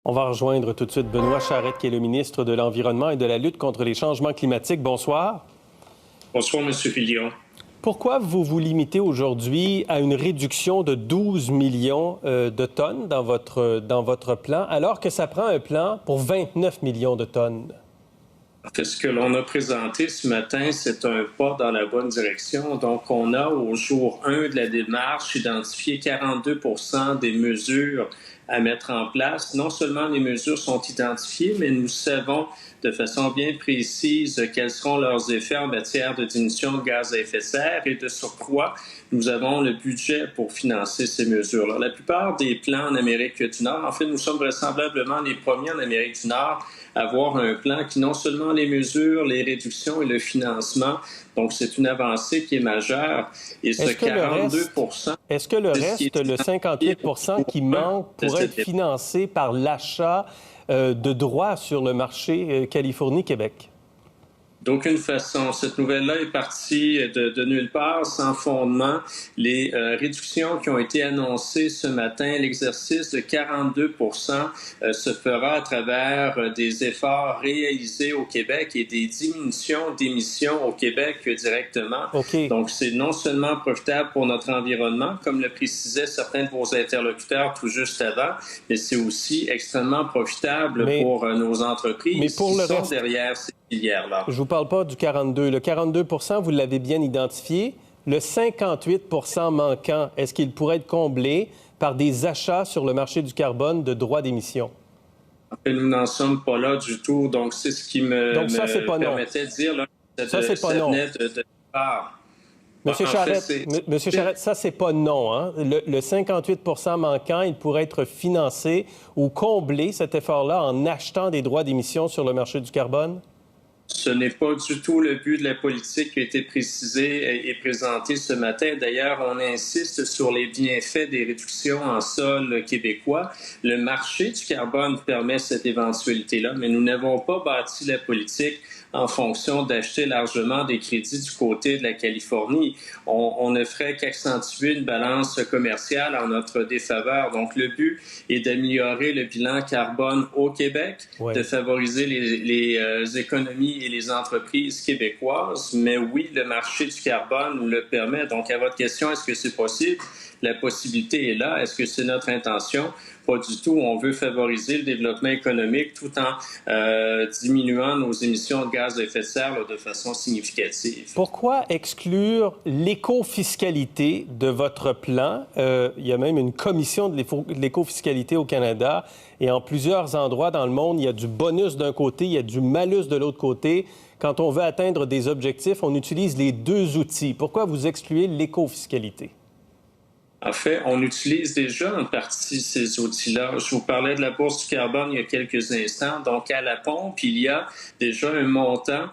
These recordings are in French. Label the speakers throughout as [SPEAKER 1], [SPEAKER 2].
[SPEAKER 1] On va rejoindre tout de suite Benoît Charette, qui est le ministre de l'Environnement et de la lutte contre les changements climatiques. Bonsoir.
[SPEAKER 2] Bonsoir, M. Fillon.
[SPEAKER 1] Pourquoi vous vous limitez aujourd'hui à une réduction de 12 millions de tonnes dans votre plan, alors que ça prend un plan pour 29 millions de tonnes?
[SPEAKER 2] En fait, ce que l'on a présenté ce matin, c'est un pas dans la bonne direction. Donc, on a au jour 1 de la démarche identifié 42 des mesures à mettre en place. Non seulement les mesures sont identifiées, mais nous savons de façon bien précise quels seront leurs effets en matière de diminution de gaz à effet de serre et de surcroît, nous avons le budget pour financer ces mesures-là. La plupart des plans en Amérique du Nord, en fait, nous sommes vraisemblablement les premiers en Amérique du Nord à avoir un plan qui non seulement les mesures, les réductions et le financement, donc c'est une avancée qui est majeure. Et ce 42
[SPEAKER 1] Est-ce que le reste, le 58 qui manque, pourrait être financé par l'achat de droits sur le marché Californie-Québec?
[SPEAKER 2] D'aucune façon. Cette nouvelle-là est partie de nulle part, sans fondement. Les réductions qui ont été annoncées ce matin, l'exercice de 42 se fera à travers des efforts réalisés au Québec et des diminutions d'émissions au Québec directement.
[SPEAKER 1] Okay.
[SPEAKER 2] Donc, c'est non seulement profitable pour notre environnement, comme le précisaient certains de vos interlocuteurs tout juste avant, mais c'est aussi extrêmement profitable pour nos entreprises qui sont derrière ces filières-là.
[SPEAKER 1] Je vous parle pas du 42. Le 42 vous l'avez bien identifié. Le 58 manquant, est-ce qu'il pourrait être comblé par des achats sur le marché du carbone de droits d'émission?
[SPEAKER 2] Nous n'en sommes pas là du tout. Donc, c'est ce qui me permettait de dire... Là,
[SPEAKER 1] ça, c'est pas non. Monsieur Charette, ça, c'est pas non. Hein? Le 58 manquant, il pourrait être financé ou comblé, cet effort-là, en achetant des droits d'émission sur le marché du carbone?
[SPEAKER 2] Ce n'est pas du tout le but de la politique qui a été précisée et présentée ce matin. D'ailleurs, on insiste sur les bienfaits des réductions en sol québécois. Le marché du carbone permet cette éventualité-là, mais nous n'avons pas bâti la politique en fonction d'acheter largement des crédits du côté de la Californie. On ne ferait qu'accentuer une balance commerciale en notre défaveur. Donc, le but est d'améliorer le bilan carbone au Québec, de favoriser les économies et les entreprises québécoises. Mais oui, le marché du carbone le permet. Donc, à votre question, est-ce que c'est possible? La possibilité est là. Est-ce que c'est notre intention? Pas du tout. On veut favoriser le développement économique tout en diminuant nos émissions de gaz à effet de serre là, de façon significative.
[SPEAKER 1] Pourquoi exclure l'écofiscalité de votre plan? Il y a même une commission de l'écofiscalité au Canada et en plusieurs endroits dans le monde, il y a du bonus d'un côté, il y a du malus de l'autre côté. Quand on veut atteindre des objectifs, on utilise les deux outils. Pourquoi vous excluez l'écofiscalité?
[SPEAKER 2] En fait, on utilise déjà en partie ces outils-là. Je vous parlais de la bourse du carbone il y a quelques instants. Donc, à la pompe, il y a déjà un montant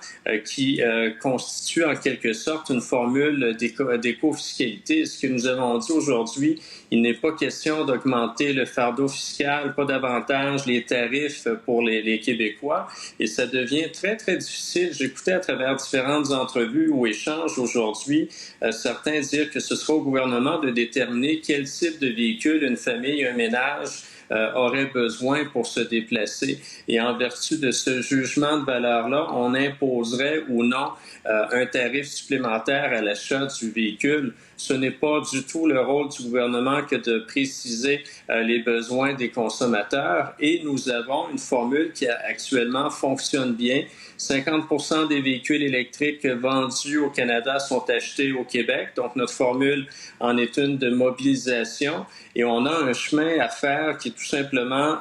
[SPEAKER 2] qui constitue en quelque sorte une formule d'éco-fiscalité. Ce que nous avons dit aujourd'hui, il n'est pas question d'augmenter le fardeau fiscal, pas davantage les tarifs pour les Québécois. Et ça devient très, très difficile. J'écoutais à travers différentes entrevues ou échanges aujourd'hui certains dire que ce sera au gouvernement de déterminer quel type de véhicule une famille, un ménage aurait besoin pour se déplacer. Et en vertu de ce jugement de valeur-là, on imposerait ou non un tarif supplémentaire à l'achat du véhicule. Ce n'est pas du tout le rôle du gouvernement que de préciser les besoins des consommateurs. Et nous avons une formule qui actuellement fonctionne bien. 50 des véhicules électriques vendus au Canada sont achetés au Québec. Donc, notre formule en est une de mobilisation. Et on a un chemin à faire qui est tout simplement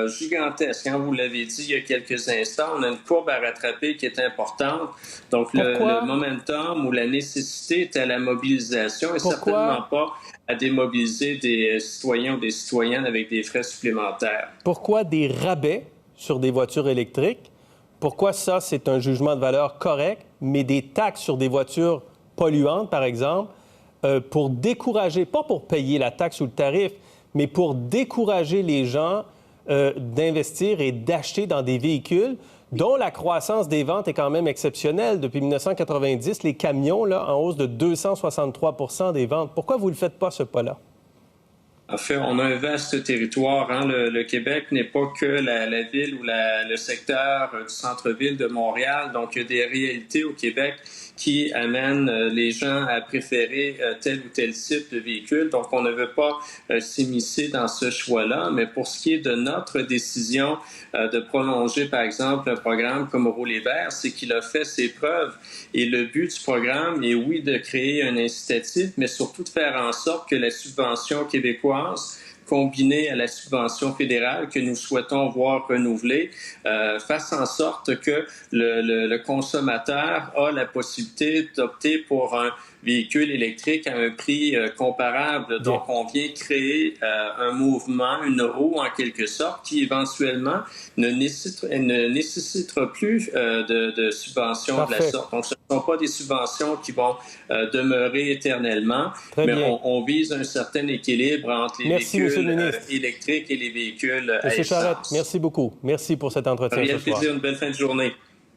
[SPEAKER 2] gigantesque. Quand vous l'avez dit il y a quelques instants, on a une courbe à rattraper qui est importante. Donc, le momentum ou la nécessité est à la mobilisation et certainement pas à démobiliser des citoyens ou des citoyennes avec des frais supplémentaires.
[SPEAKER 1] Pourquoi des rabais sur des voitures électriques? Pourquoi ça, c'est un jugement de valeur correct, mais des taxes sur des voitures polluantes, par exemple, pour décourager, pas pour payer la taxe ou le tarif, mais pour décourager les gens d'investir et d'acheter dans des véhicules dont la croissance des ventes est quand même exceptionnelle. Depuis 1990, les camions, là, en hausse de 263 % des ventes. Pourquoi vous ne le faites pas, ce pas-là?
[SPEAKER 2] En fait, on a un vaste territoire. Hein. Le Québec n'est pas que la ville ou le secteur du centre-ville de Montréal. Donc, il y a des réalités au Québec qui amènent les gens à préférer tel ou tel type de véhicule. Donc, on ne veut pas s'immiscer dans ce choix-là. Mais pour ce qui est de notre décision de prolonger, par exemple, un programme comme Rouler vert, c'est qu'il a fait ses preuves. Et le but du programme est, oui, de créer un incitatif, mais surtout de faire en sorte que la subvention québécoise combinée à la subvention fédérale que nous souhaitons voir renouvelée, fasse en sorte que le consommateur a la possibilité d'opter pour un véhicule électrique à un prix comparable. Donc, on vient créer un mouvement, une roue en quelque sorte, qui éventuellement ne nécessitera plus de subventions de la sorte. Donc, ce ne sont pas des subventions qui vont demeurer éternellement, mais on vise un certain équilibre entre les véhicules électriques et les véhicules à essence.
[SPEAKER 1] Monsieur Charette, merci beaucoup. Merci pour cet entretien ce soir.
[SPEAKER 2] Plaisir, une belle fin de journée.